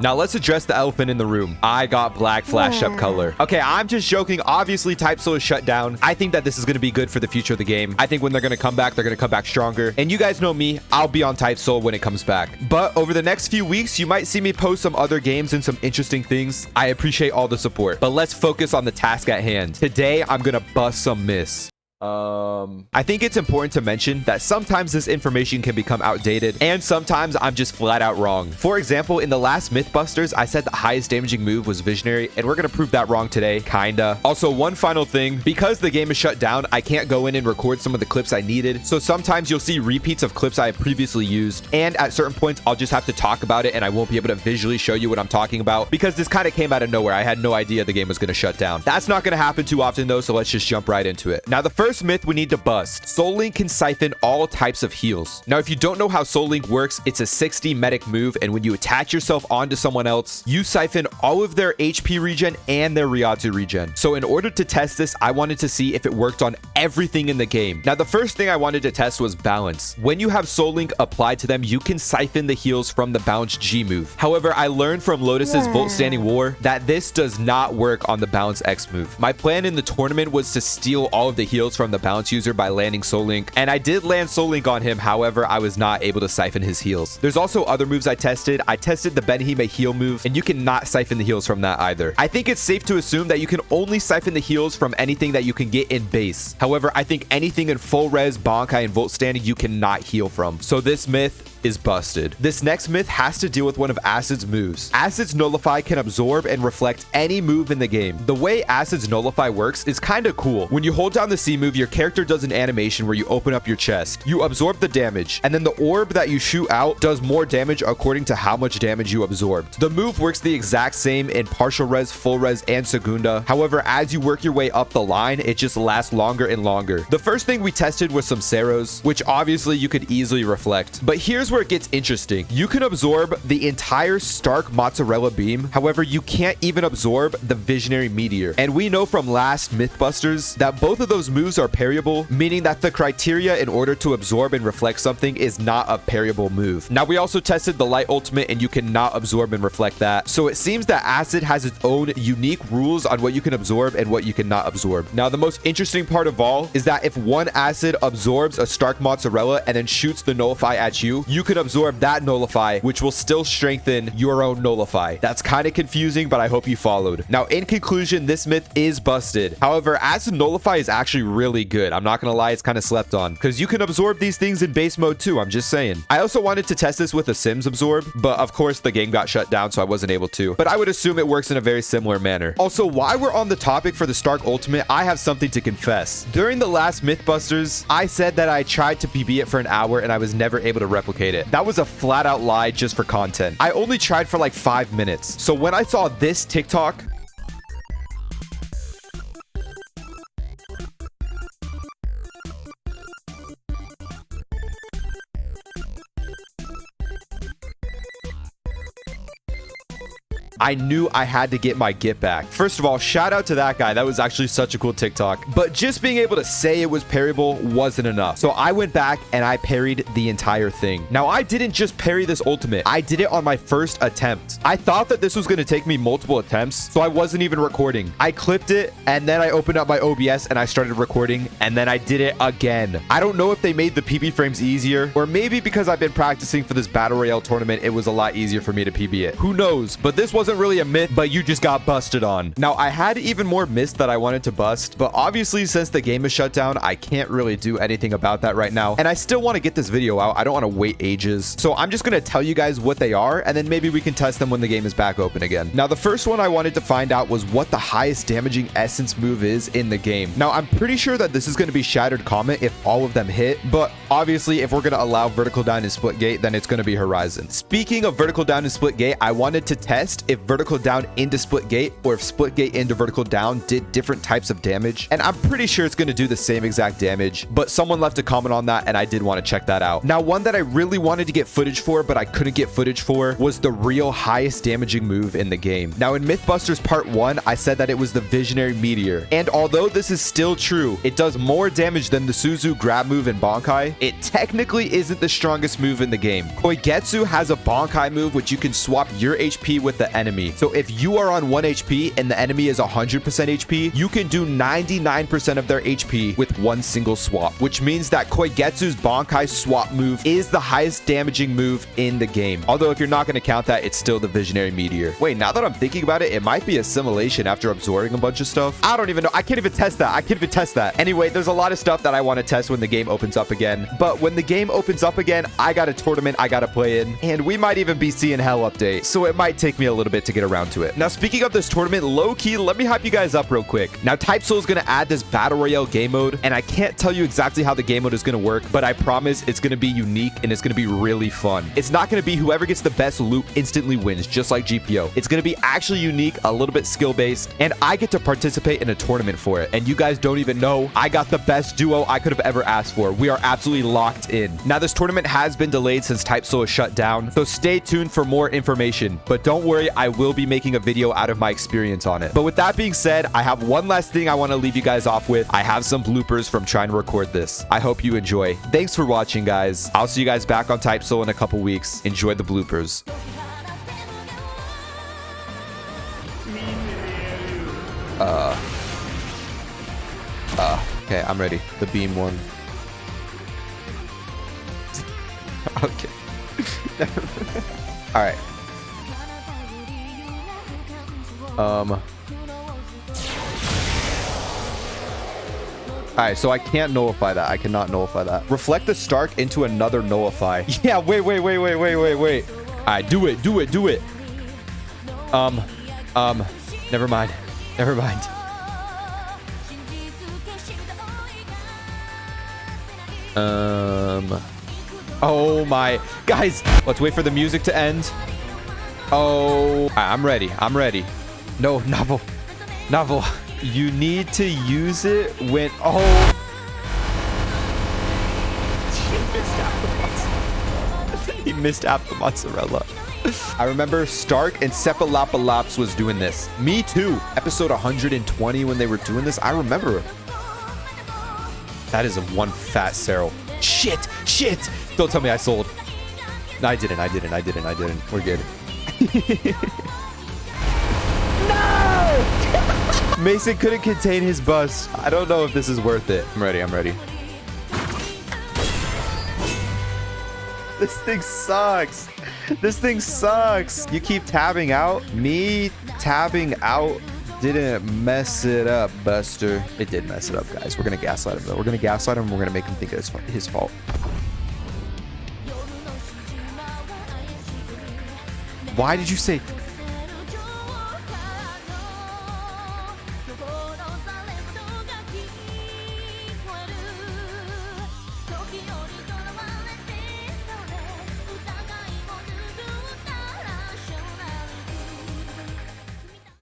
Now let's address the elephant in the room. I got black flashed up color. Okay, I'm just joking. Obviously, type slow is shut down. I think that this is going to be good for the future of the game. I think when they're going to come back, they're going to come back stronger. And you guys know me, I'll be on type soul when it comes back. But over the next few weeks, you might see me post some other games and some interesting things. I appreciate all the support. But let's focus on the task at hand. Today, I'm going to bust some myths. I think it's important to mention that sometimes this information can become outdated and sometimes I'm just flat out wrong. For example, in the last Mythbusters, I said the highest damaging move was Visionary, and we're gonna prove that wrong today, kinda. Also, one final thing, because the game is shut down, I can't go in and record some of the clips I needed, so sometimes you'll see repeats of clips I have previously used, and at certain points, I'll just have to talk about it and I won't be able to visually show you what I'm talking about because this kind of came out of nowhere. I had no idea the game was gonna shut down. That's not gonna happen too often though, so let's just jump right into it. Now, the first myth we need to bust. Soul Link can siphon all types of heals. Now, if you don't know how Soul Link works, it's a 60 medic move, and when you attach yourself onto someone else, you siphon all of their HP regen and their Ryatsu regen. So in order to test this, I wanted to see if it worked on everything in the game. Now, the first thing I wanted to test was balance. When you have Soul Link applied to them, you can siphon the heals from the balance G move. However, I learned from Lotus's Volt Standing War that this does not work on the balance X move. My plan in the tournament was to steal all of the heals from the balance user by landing Soul Link, and I did land Soul Link on him. However, I was not able to siphon his heals. There's also other moves I tested. I tested the Benihime heal move, and you cannot siphon the heals from that either. I think it's safe to assume that you can only siphon the heals from anything that you can get in base. However, I think anything in full res, Bankai, and Volt Standing you cannot heal from. So this myth is busted. This next myth has to deal with one of Acid's moves. Acid's Nullify can absorb and reflect any move in the game. The way Acid's Nullify works is kind of cool. When you hold down the C move, your character does an animation where you open up your chest. You absorb the damage, and then the orb that you shoot out does more damage according to how much damage you absorbed. The move works the exact same in partial res, full res, and Segunda. However, as you work your way up the line, it just lasts longer and longer. The first thing we tested was some Ceros, which obviously you could easily reflect. But here's where it gets interesting. You can absorb the entire Starrk mozzarella beam. However, you can't even absorb the Visionary Meteor. And we know from last Mythbusters that both of those moves are parryable, meaning that the criteria in order to absorb and reflect something is not a parryable move. Now, we also tested the Light Ultimate, and you cannot absorb and reflect that. So it seems that Acid has its own unique rules on what you can absorb and what you cannot absorb. Now, the most interesting part of all is that if one Acid absorbs a Starrk mozzarella and then shoots the Nullify at you, you could absorb that Nullify, which will still strengthen your own Nullify. That's kind of confusing, but I hope you followed. Now, in conclusion, this myth is busted. However, Acid Nullify is actually really good. I'm not gonna lie, it's kind of slept on because you can absorb these things in base mode too. I'm just saying. I also wanted to test this with a Sims absorb, but of course the game got shut down, so I wasn't able to. But I would assume it works in a very similar manner. Also, while we're on the topic for the Starrk Ultimate, I have something to confess. During the last Mythbusters, I said that I tried to PB it for an hour and I was never able to replicate it. That was a flat out lie just for content. I only tried for like 5 minutes. So when I saw this TikTok, I knew I had to get my get back. First of all, shout out to that guy. That was actually such a cool TikTok. But just being able to say it was parryable wasn't enough. So I went back and I parried the entire thing. Now, I didn't just parry this ultimate. I did it on my first attempt. I thought that this was going to take me multiple attempts, so I wasn't even recording. I clipped it, and then I opened up my OBS and I started recording, and then I did it again. I don't know if they made the PB frames easier, or maybe because I've been practicing for this Battle Royale tournament, it was a lot easier for me to PB it. Who knows? But this wasn't really a myth, but you just got busted on. Now, I had even more myths that I wanted to bust, but obviously since the game is shut down, I can't really do anything about that right now, and I still want to get this video out. I don't want to wait ages, so I'm just going to tell you guys what they are, and then maybe we can test them when the game is back open again. Now, the first one I wanted to find out was what the highest damaging essence move is in the game. Now, I'm pretty sure that this is going to be Shattered Comet if all of them hit, but obviously if we're going to allow Vertical Down and Split Gate, then it's going to be Horizon. Speaking of Vertical Down and Split Gate, I wanted to test if if vertical down into split gate or if split gate into vertical down did different types of damage. And I'm pretty sure it's going to do the same exact damage, but someone left a comment on that and I did want to check that out. Now, one that I really wanted to get footage for, but I couldn't get footage for, was the real highest damaging move in the game. Now, in Mythbusters Part 1, I said that it was the Visionary Meteor. And although this is still true, it does more damage than the Suzu grab move in Bankai. It technically isn't the strongest move in the game. Koigetsu has a Bankai move which you can swap your HP with the enemy. So if you are on 1 HP and the enemy is 100% HP, you can do 99% of their HP with one single swap, which means that Koigetsu's Bankai swap move is the highest damaging move in the game. Although if you're not going to count that, it's still the Visionary Meteor. Wait, now that I'm thinking about it, it might be assimilation after absorbing a bunch of stuff. I don't even know. I can't even test that. I can't even test that. Anyway, there's a lot of stuff that I want to test when the game opens up again. But when the game opens up again, I got a tournament I got to play in, and we might even be seeing Hell update. So it might take me a little bit to get around to it. Now, speaking of this tournament, low-key, let me hype you guys up real quick. Now, Type Soul is going to add this Battle Royale game mode, and I can't tell you exactly how the game mode is going to work, but I promise it's going to be unique and it's going to be really fun. It's not going to be whoever gets the best loot instantly wins, just like GPO. It's going to be actually unique, a little bit skill-based, and I get to participate in a tournament for it. And you guys don't even know, I got the best duo I could have ever asked for. We are absolutely locked in. Now, this tournament has been delayed since Type Soul is shut down, so stay tuned for more information. But don't worry, I will be making a video out of my experience on it. But with that being said, I have one last thing I want to leave you guys off with. I have some bloopers from trying to record this. I hope you enjoy. Thanks for watching, guys. I'll see you guys back on Type Soul in a couple weeks. Enjoy the bloopers. Okay, I'm ready. The beam one. Okay. All right. All right, so I can't nullify that. I cannot nullify that. Reflect the Starrk into another nullify. Yeah, wait. All right, do it. Never mind. Oh my, guys, let's wait for the music to end. Oh, I'm ready. No, novel. You need to use it when, oh. He missed half the mozzarella. I remember Starrk and Cephalopalops was doing this. Me too. Episode 120 when they were doing this. I remember. That is a one fat Cyril. Shit. Don't tell me I sold. No, I didn't. We're good. No! Mason couldn't contain his bust. I don't know if this is worth it. I'm ready. This thing sucks. You keep tabbing out. Me tabbing out didn't mess it up, Buster. It did mess it up, guys. We're gonna gaslight him though. We're gonna make him think it's his fault. Why did you say